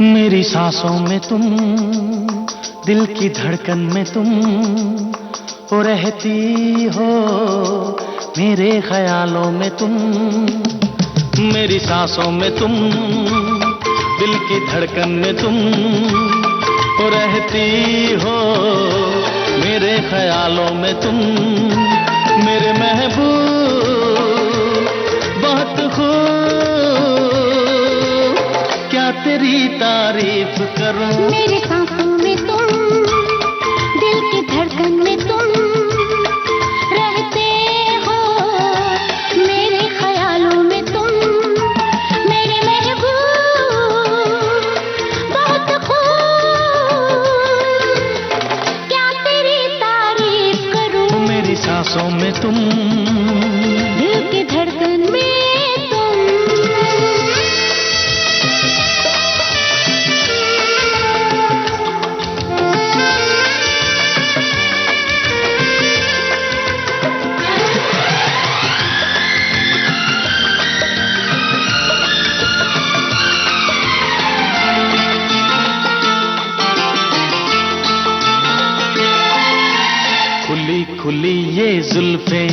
मेरी सांसों में तुम, दिल की धड़कन में तुम हो रहती हो, मेरे ख्यालों में तुम। मेरी सांसों में तुम, दिल की धड़कन में तुम हो रहती हो, मेरे ख्यालों में तुम। मेरे महबूब बहुत खूब, क्या तेरी तारीफ करूं। मेरी सांसों में तुम, दिल की धड़कन में तुम रहते हो, मेरे ख्यालों में तुम। मेरे महबूब बहुत खूब, क्या तेरी तारीफ करूं। मेरी सांसों में तुम, दिल की धड़कन में तुम। खुली खुली ये जुल्फे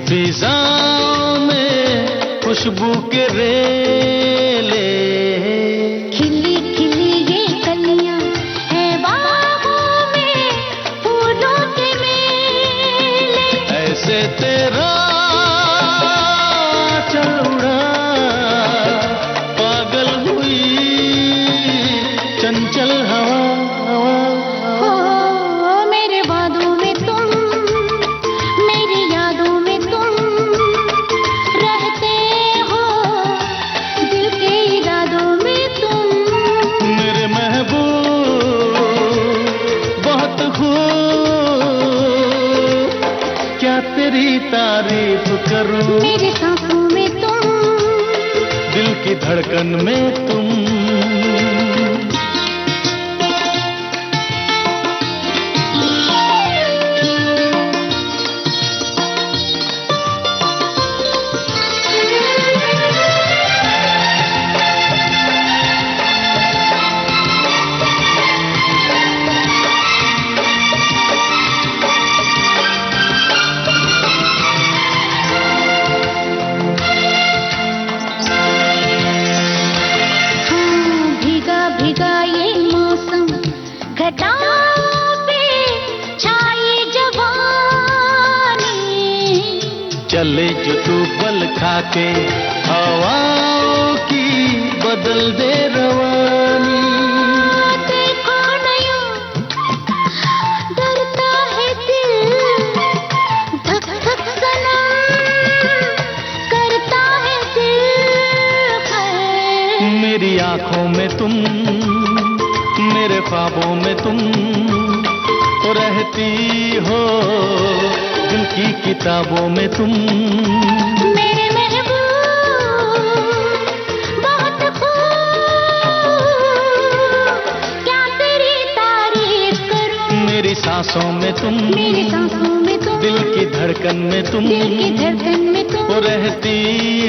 फिजाओं में खुशबू के रेले, खिली खिली ये कलियां है बागों में फूलों के मेले। ऐसे तेरा चल उड़ा, पागल हुई चंचल हवा। हो मेरे वादों में तुम, मेरी यादों में तुम रहते हो, दिल के इरादों में तुम। मेरे महबूब बहुत खूब, क्या तेरी तारीफ करूं। मेरी सांसों में तुम, दिल की धड़कन में तुम। भीगा भीगा ये मौसम, घटाओं पे छाई जवानी। चले जो तू बल खाके हवाओं की बदल दे रवानी। देखो नया डरता है दिल, धक धक सनम करता है दिल है। मेरी आंखों में तुम, मेरे ख्वाबों में तुम तो रहती हो, दिल की किताबों में तुम। मेरे महबूब बहुत खूब, क्या तेरी तारीफ करूं। मेरी सांसों में तुम, मेरी सांसों में तुम, दिल की धड़कन में तुम दिल की धड़कन में तुम तो रहती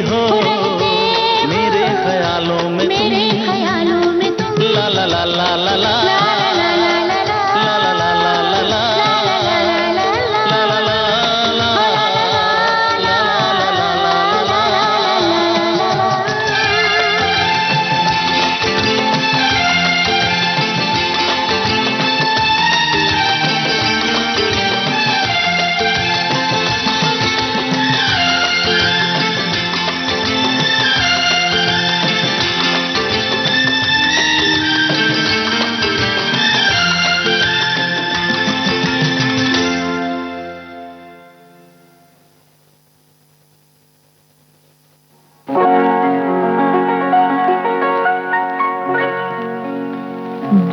हो, रहते हो, मेरे ख्यालों में तुम। मेरे ख्यालों में तुम। ला ला ला ला ला ला ला ला ला ला ला ला ला ला ला ला ला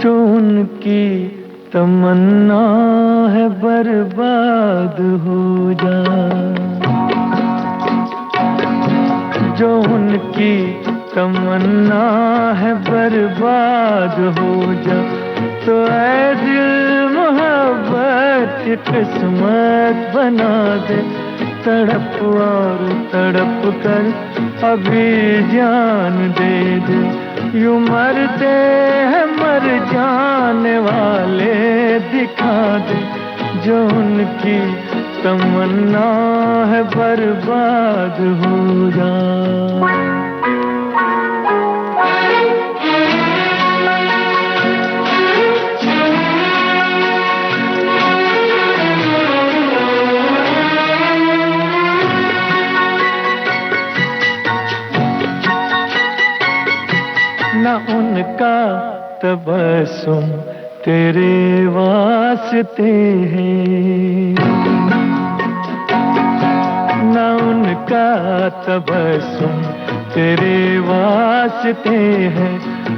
जो उनकी तमन्ना है बर्बाद हो जा, जो उनकी तमन्ना है बर्बाद हो जा, तो ऐ दिल मोहब्बत किस्मत बना दे। तड़प और तड़प कर अभी जान दे दे, यूं मरते हैं मर जाने वाले दिखा दे जो उनकी तमन्ना है बर्बाद हो जाए। न उनका तबस्सुम तेरे वास्ते है, न उनका तबस्सुम तेरे वास्ते है,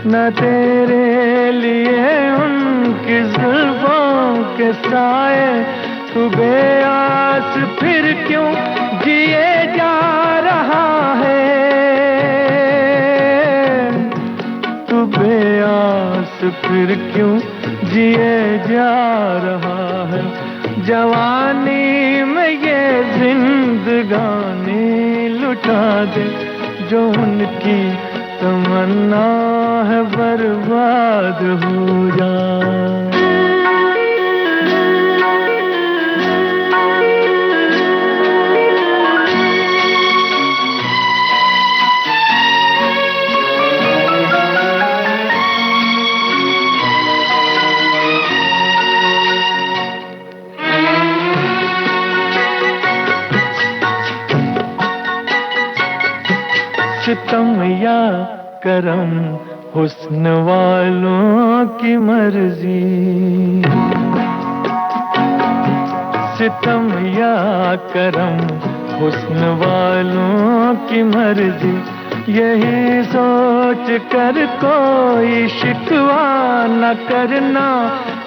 न तेरे लिए उनकी जुल्फों के साए। तू बेआस फिर क्यों जिए जा रहा है, बेआस फिर क्यों जिए जा रहा है। जवानी में ये जिंदगानी लुटा दे जो उनकी तमन्ना है बर्बाद हो जाए। सितम या करम हुस्न वालों की मर्जी, सितम या करम हुस्न वालों की मर्जी। यही सोच कर कोई शिकवा न करना,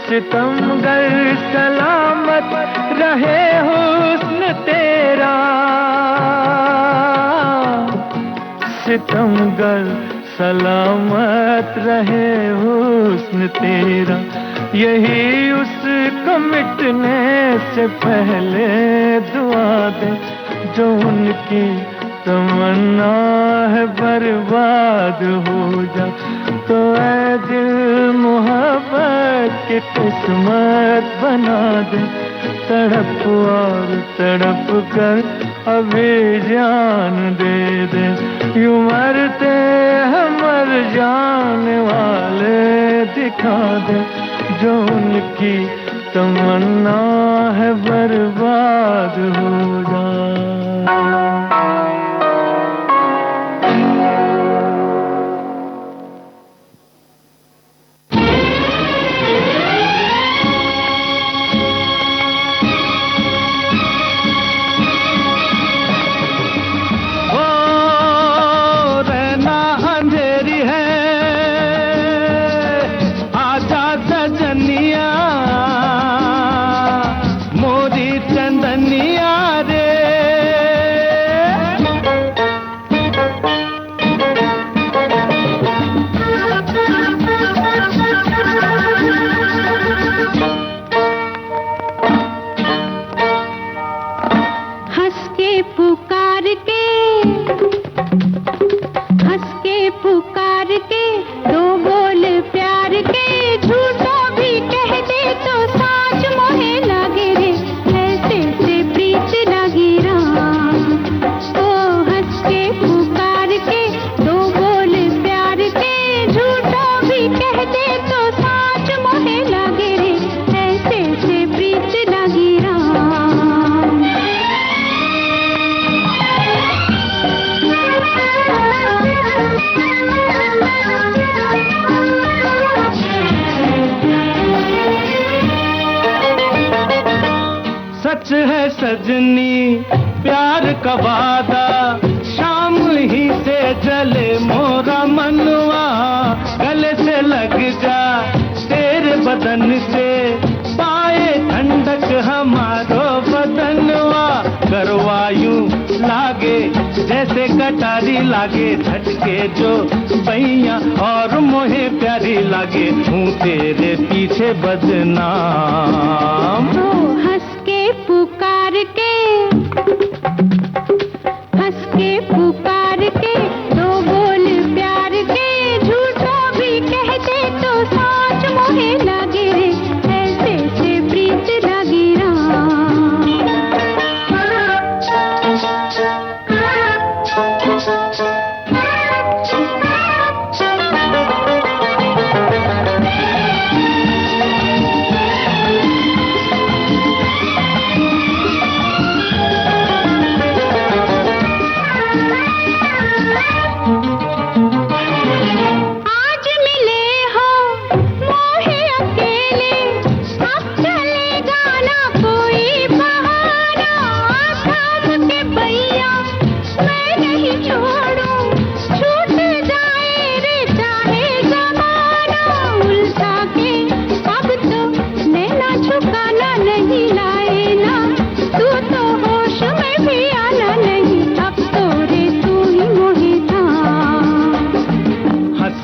सितमगर सलामत रहे हुस्न तेरा, सितमगर सलामत रहे हुस्न तेरा। यही उसको मिटने से पहले दुआ दे जो उनकी तमन्ना है बर्बाद हो जा। तो ऐ दिल मोहब्बत की किस्मत बना दे, तड़प और तड़प कर अभी जान दे दे। यूं मरते हैं मर जाने वाले दिखा दे जो उनकी तमन्ना है बर्बाद हो जाए। सजनी प्यार का वादा, शाम ही से जले मोरा मनवा। गले से लग जा तेरे बदन से, पाए ठंडक हमारो बदनवा। करवायूं लागे जैसे कटारी लागे, झटके जो पैया और मोहे प्यारी लागे। हूँ तेरे पीछे बदनाम। तो हंस के पुकार के, हंस के पुकार के, दो बोल प्यार के, झूठ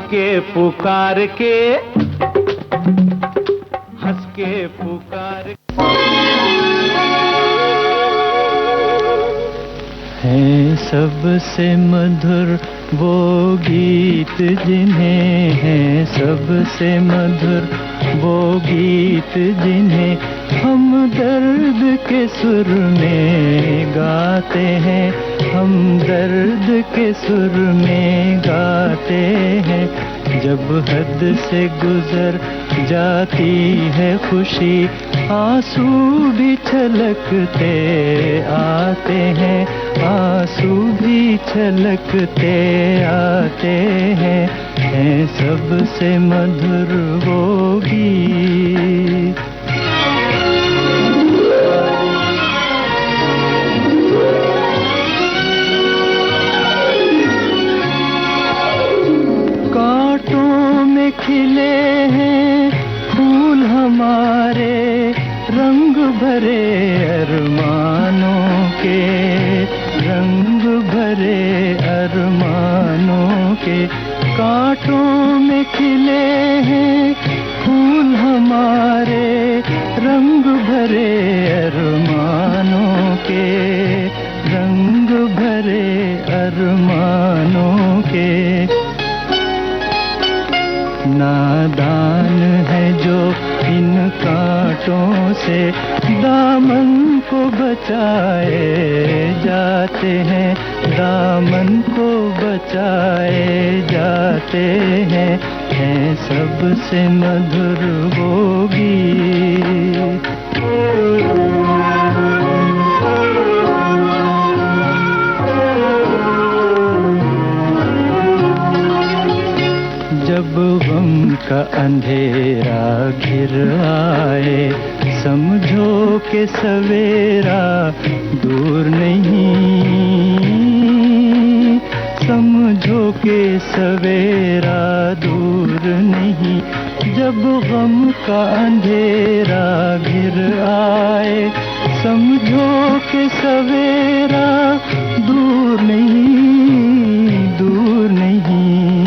के पुकार के, हंस के पुकार है सबसे मधुर वो गीत जिन्हें, है सबसे मधुर वो गीत जिन्हें हम दर्द के सुर में गाते हैं, हम दर्द के सुर में गाते हैं। जब हद से गुजर जाती है खुशी, आंसू भी छलकते आते हैं, आंसू भी छलकते आते हैं। है सबसे मधुर वो गीत। कांटों में खिले हैं फूल हमारे, रंग भरे अरमानों के, रंग भरे अरमानों के। कांटों में खिले हैं फूल हमारे, रंग भरे अरमानों के, रंग भरे अरमानों के। नादान है जो इन कांटों से दामन को बचाए जाते हैं, दामन को बचाए जाते हैं। है सबसे मधुर वो गीत। जब गम का अंधेरा घिर आए, समझो कि सवेरा दूर नहीं, समझो कि सवेरा दूर नहीं। जब गम का अंधेरा घिर आए, समझो कि सवेरा दूर नहीं, दूर नहीं।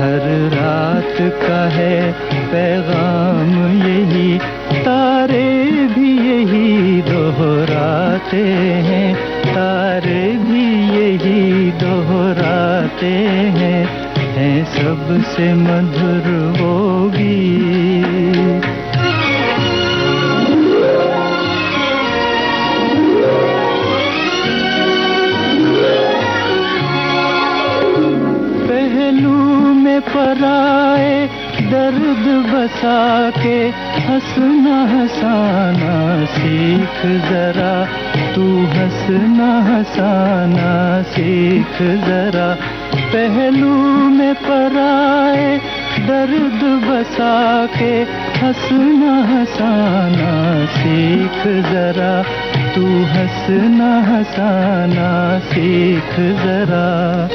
हर रात का है पैगाम यही, तारे भी यही दोहराते हैं, तारे भी यही दोहराते हैं। है सबसे मधुर वो गीत। पहलू में पराए दर्द बसा के, हंसना हंसाना सीख जरा, तू हंसना हंसाना सीख जरा। पहलू में पराए दर्द बसा के, हंसना हंसाना सीख जरा, तू हंसना हंसाना सीख जरा।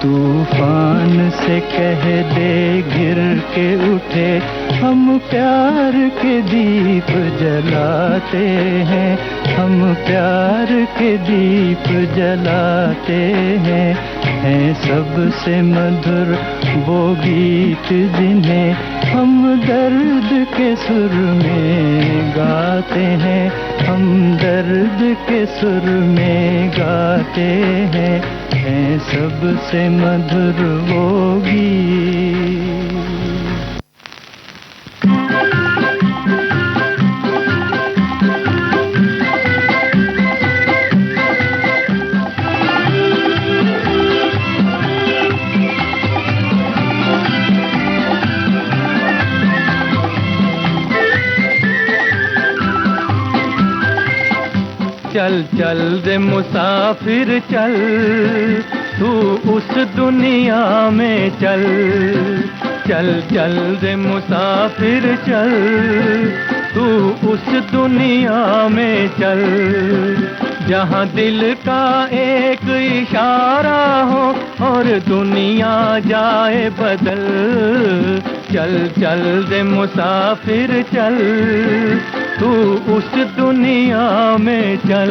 तूफान से कह दे गिर के उठे, हम प्यार के दीप जलाते हैं, हम प्यार के दीप जलाते हैं। है सबसे मधुर वो गीत जिन्हें हम दर्द के सुर में गाते हैं, हम दर्द के सुर में गाते हैं। है सबसे मधुर वो गीत। चल चल रे मुसाफिर चल, तू उस दुनिया में चल। चल चल रे मुसाफिर चल, तू उस दुनिया में चल। जहाँ दिल का एक इशारा हो और दुनिया जाए बदल। चल चल रे मुसाफिर चल, तू उस दुनिया में चल।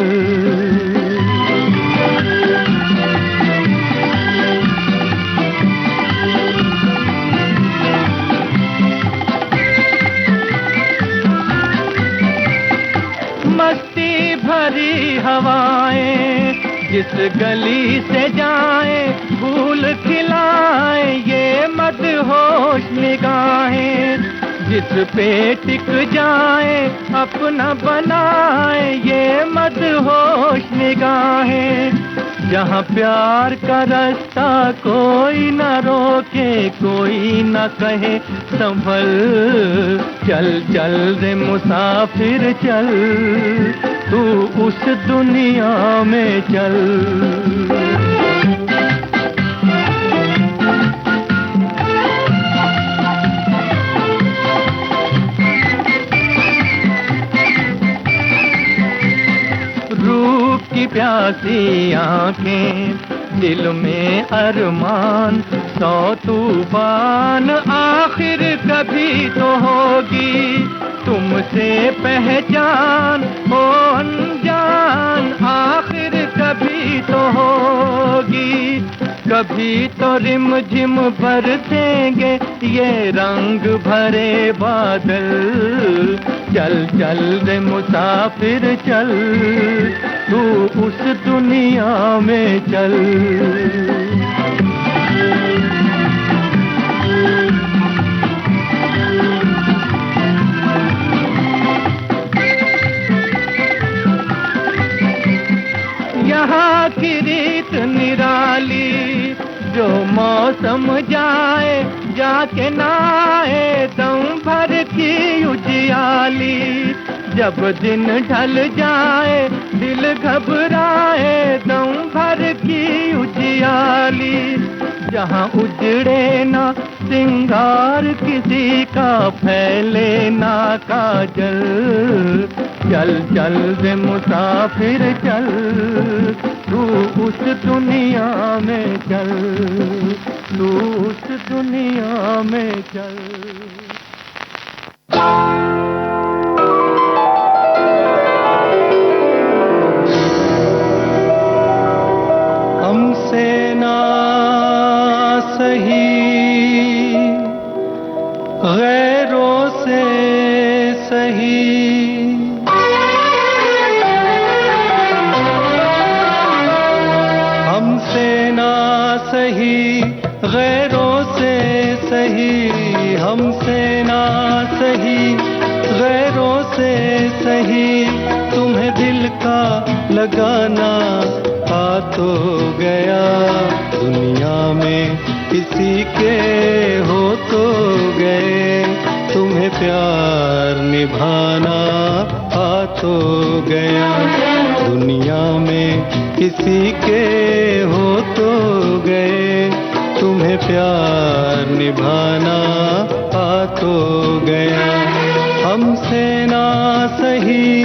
जिस गली से जाए फूल खिलाए ये मदहोश निगाहें, जिस पे टिक जाए अपना बनाए ये मदहोश निगाहें। जहाँ प्यार का रास्ता कोई न रोके, कोई न कहे संभल, चल चल रे मुसाफिर चल, तू उस दुनिया में चल। रूप की प्यासी आंखें, दिल में अरमान, सौ तूफान आखिर कभी तो होगी तुमसे पहचान, हो अनजान आखिर कभी तो होगी। कभी तो रिमझिम बरसेंगे ये रंग भरे बादल, चल चल रे मुसाफिर चल, तू उस दुनिया में चल। यहाँ की रीत निराली, जो मौसम जाए जाके नाए दम भर की उजियाली। जब दिन ढल जाए दिल घबराए दम भर की उजियाली। जहाँ उजड़े ना सिंगार किसी का, फैले ना काजल, चल चल रे मुसाफिर चल, तू उस दुनिया में चल, तू उस दुनिया में चल। हमसे ना सही गैरों से सही, हमसे ना सही गैरों से सही, हमसे ना सही गैरों से सही, तुम्हें दिल का लगाना आ तो गया। दुनिया में किसी के हो तो गए, तुम्हें प्यार निभाना आ तो गया। दुनिया में किसी के हो तो गए, तुम्हें प्यार निभाना आ तो गया। हमसे ना सही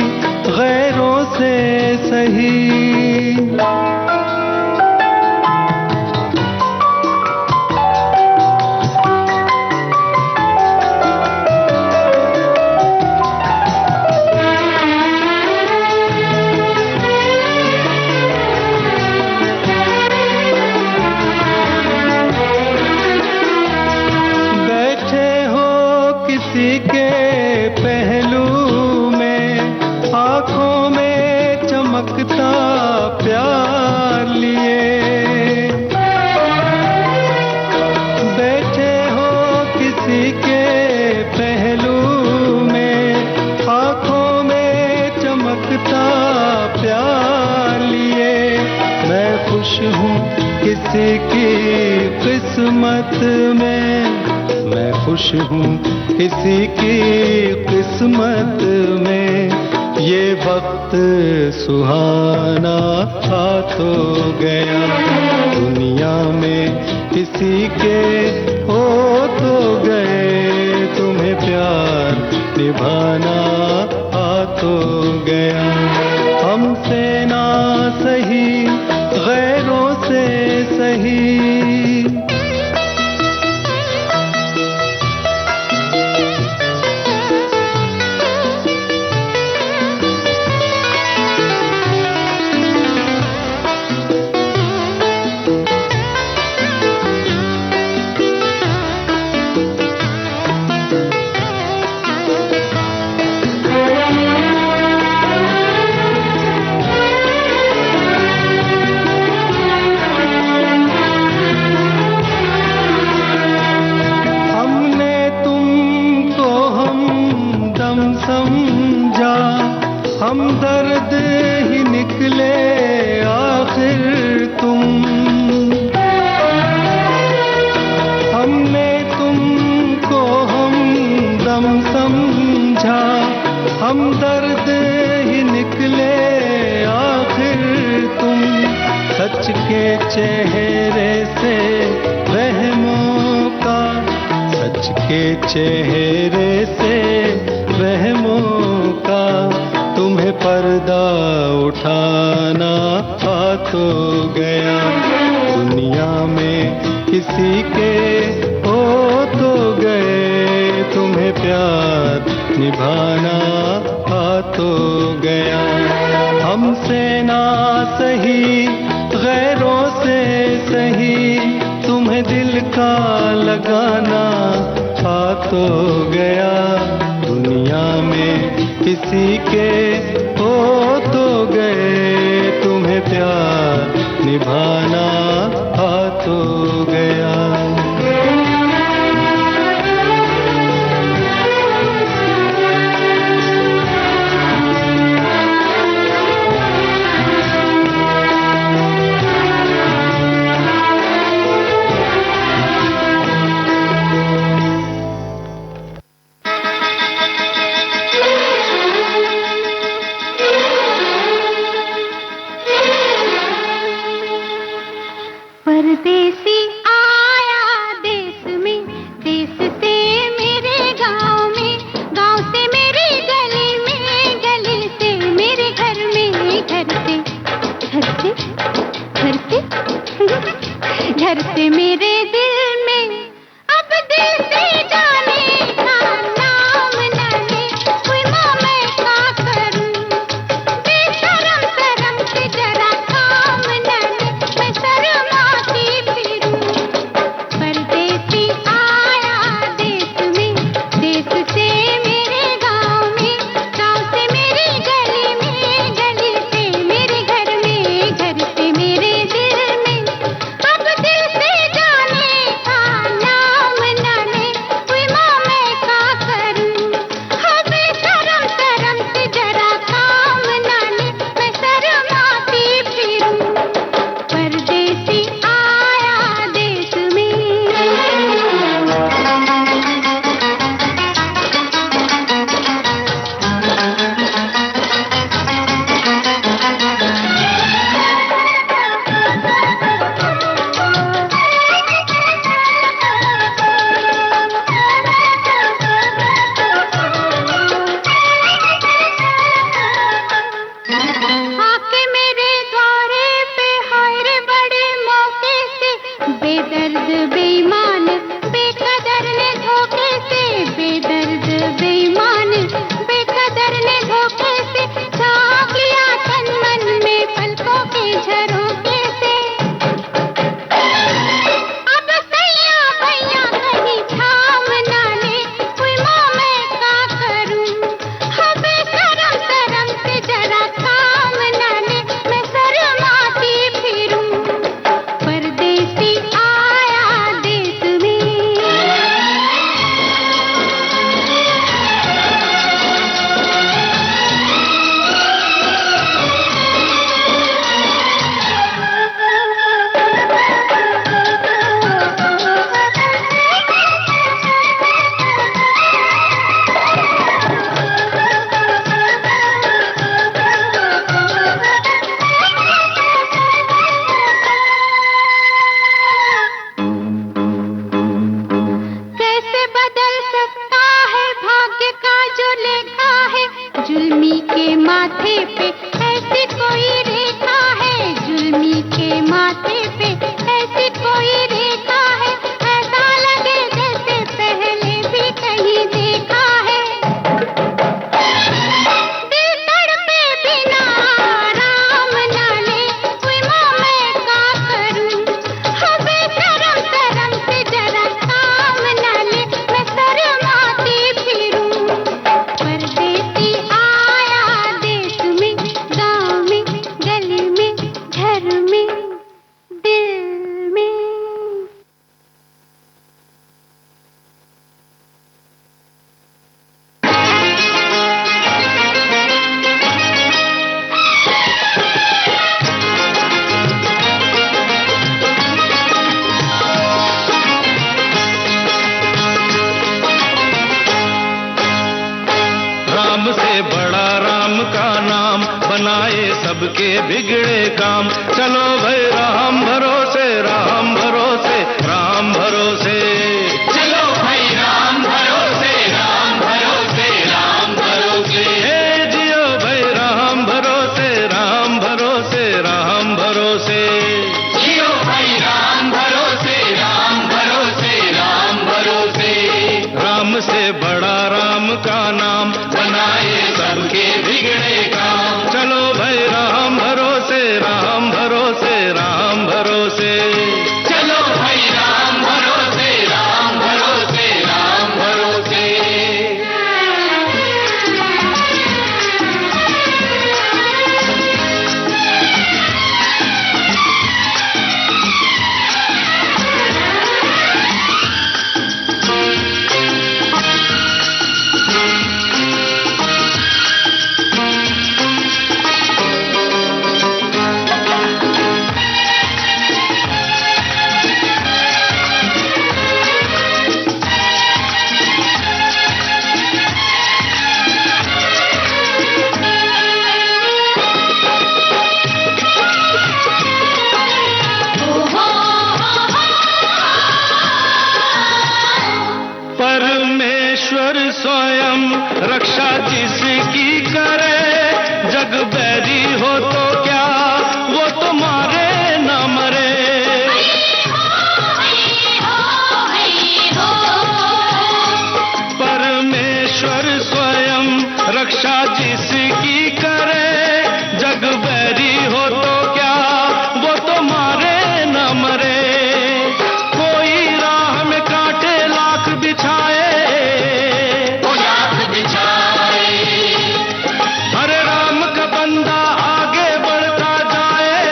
गैरों से सही। बैठे हो किसी के पहलू में, आंखों में चमकता प्यार लिए। बैठे हो किसी के पहलू में, आंखों में चमकता प्यार लिए। मैं खुश हूँ किसी की किस्मत में, मैं खुश हूँ किसी की किस्मत में। ये वक्त सुहाना आ तो गया। दुनिया में किसी के हो तो गए, तुम्हें प्यार निभाना आ तो गया। हमसे ना सही गैरों से सही। के चेहरे से रहमों का, सच के चेहरे से रहमों का, तुम्हें पर्दा उठाना आ तो गया। दुनिया में किसी के हो तो गए, तुम्हें प्यार निभाना आ तो गया। हमसे ना सही गैरों से सही, तुम्हें दिल का लगाना आ तो गया। दुनिया में किसी के हो तो गए, तुम्हें प्यार निभाना आ तो गया। परदेसी आया देश में, देश से मेरे गांव में, गांव से मेरी गली में, गली से मेरे घर में, घर से घर से घर से घर से मेरे दिल में। अब दिल से जाने का नाम न ले, कोई माँ मैं क्या करूं, बेशरम शर्म से जरा काम न ले, मैं शर्माती फिरूं। परदेसी आया देश में, देश से मेरे गांव में, गांव से मेरी गली में, गली से मेरे घर में, घर से मेरे दिल में। अब दिल से जाने का नाम न ले, कोई माँ मैं क्या करूं, हाँ बेशरम शर्म से जरा काम न ले, मैं शर्माती फिरूं। परदेसी आया देश में। आके मेरे द्वारे पे हाय रे बड़े मौके से, बेदर्द बेईमान बेकदर ने धोखे से, बेदर्द बेईमान बेकदर ने धोखे से, झाँक लिया तन मन में पलकों के झरोखे से। अब सैया भैया कहीं थाम ना ले, कोई माँ मैं क्या करूं, हाँ बेशरम शर्म से जरा काम न ले, मैं शर्माती फिरूं। परदेसी आया देश में। कैसे बदल सकता है भाग्य का जो लेखा है, जुल्मी के माथे पे ऐसी कोई रेखा है, जुल्मी के माथे पे ऐसी कोई रेखा है, ऐसा लगे जैसे पहले भी कहीं देखा है। दिल तड़पे बिना आराम न ले, कोई माँ मैं क्या करूं, हाँ बेशरम शर्म से जरा काम न ले, मैं शर्माती फिरूं। परदेसी आया देश में, गाँव में, गली में, घर में, दिल में। राम से बड़ा राम का नाम, बनाए सबके बिगड़े काम। चलो भाई राम जिसकी करे, जग बैरी हो तो क्या वो तुम्हारे न मरे। परमेश्वर स्वयं रक्षा जिसकी करे, जग बैरी हो तो क्या वो तुम्हारे न मरे। कोई राह में कांटे लाख बिछाए, हरे राम का बंदा आगे बढ़ता जाए,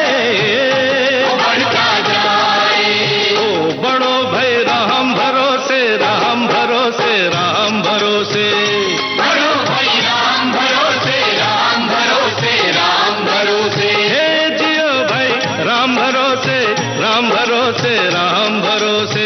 ओ बढ़ो भाई राम भरोसे, राम भरोसे, राम भरोसे, बढ़ो भाई राम भरोसे, राम भरोसे, राम भरोसे। हे जियो भाई राम भरोसे, राम भरोसे, राम भरोसे।